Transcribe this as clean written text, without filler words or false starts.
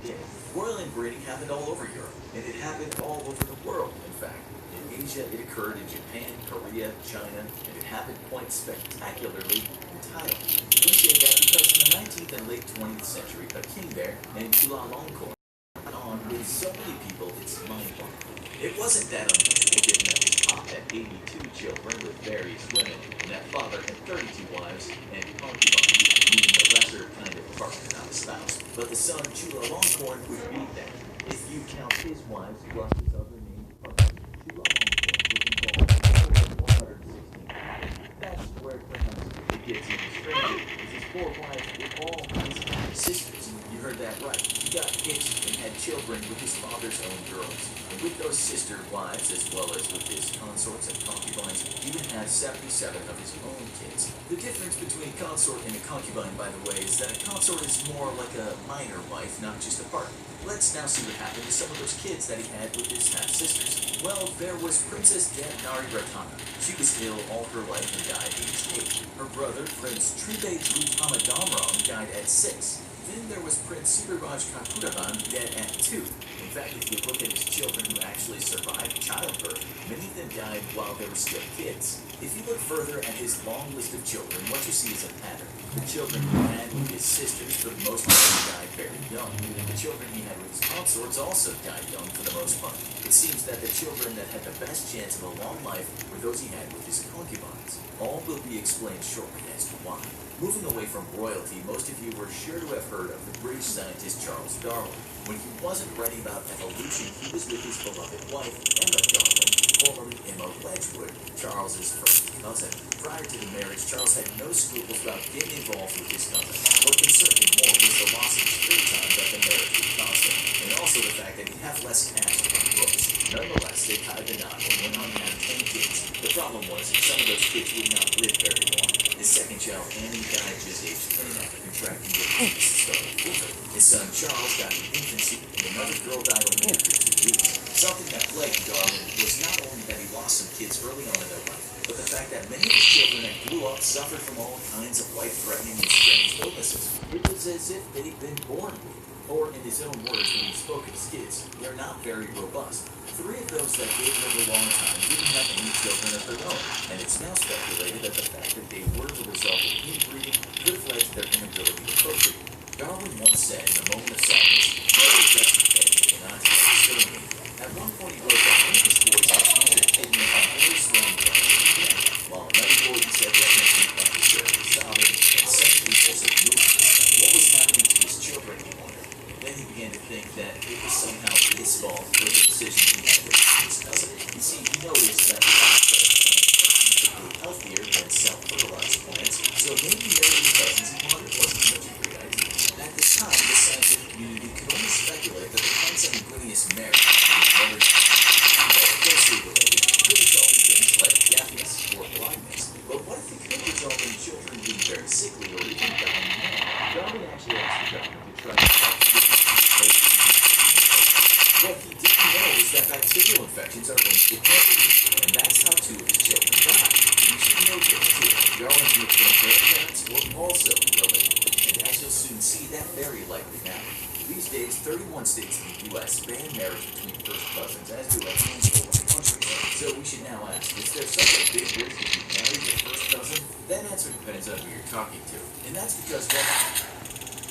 Yeah, royal inbreeding happened all over Europe, and it happened all over the world, in fact. In Asia, it occurred in Japan, Korea, China, and it happened quite spectacularly in Thailand. We say that because in the 19th and late 20th century, a king there named Chulalongkorn on with so many people it's mind-boggling. It wasn't that unusual given that his pop had 82 children with various women, and that father had 32 wives and concubines, meaning a lesser kind of partner, not a spouse. But the son Chulalongkorn would beat that. If you count his wives plus his other named partners, Chulalongkorn was involved in 116. That's where perhaps it gets even stranger, because his four wives were all his sisters. You heard that right. He got hitched and had children with his father's own girls. And with those sister wives, as well as with his consorts and concubines, he would have 77 of his own kids. The difference between a consort and a concubine, by the way, is that a consort is more like a minor wife, not just a partner. Let's now see what happened to some of those kids that he had with his half-sisters. Well, there was Princess Nari Ratana. She was ill all her life and died at age 8. Her brother, Prince Tribej-Rupamadamram, died at 6. Then there was Prince Siriraj Kakuravan, dead at 2. In fact, if you look at his children who actually survived childbirth, many of them died while they were still kids. If you look further at his long list of children, what you see is a pattern. The children he had with his sisters, for the most part, died very young. The children he had with his consorts also died young for the most part. It seems that the children that had the best chance of a long life were those he had with his concubines. All will be explained shortly as to why. Moving away from royalty, most of you were sure to have heard of the British scientist Charles Darwin. When he wasn't writing about evolution, he was with his beloved wife, Emma Darwin, formerly Emma Wedgwood, Charles's first cousin. Prior to the marriage, Charles had no scruples about getting involved with his cousin. What concerned him more was the loss of screen time that the marriage would cost him, and also the fact that he'd have less cash to buy books. Nonetheless, they tied the knot and went on to have 10 kids. The problem was that some of those kids would not live very long. His second child, Annie, died just age 10 after contracting the scarlet fever. His son, Charles, died in infancy, and another girl died only after 2 weeks. Something that plagued Darwin was not only that he lost some kids early on in their life, but the fact that many of his children that grew up suffered from all kinds of life-threatening and strange illnesses. It was as if they'd been born with. Or, in his own words when he spoke of his kids, they're not very robust. 3 of those that did live a long time didn't have any children of their own, and it's now speculated that the fact that they were the result of inbreeding could have led to their inability to procreate. Darwin once said, in a moment of silence, "No rejection will not exterminate." At one point he wrote that one of his boys had cancer taking on very strong drugs, while another boy he said was making unnecessarily solid and sexually impulsive movements. What was happening to his children, he wondered. Then he began to think that it was somehow his fault for the decisions he had with his cousin. You see, he noticed that the plants were healthier than self-fertilized plants, so maybe marrying cousins he wanted wasn't such a great idea. At the time, the scientific community could only speculate that the consanguineous marriage, whether closely related, could result in things like deafness or blindness. But what if it could result in children being very sickly or even dying young? Darwin actually asked the government to try to stop what he didn't know is that bacterial infections are linked to pregnancy, and that's how 2 of his children died. You should know this too. Darwin's maternal grandparents were also related, and as you'll soon see, that very likely happened. These days, 31 states in the U.S. ban marriage between first cousins, as do a handful of countries. So we should now ask, is there such a big risk if you marry your first cousin? That answer depends on who you're talking to, and that's because, well,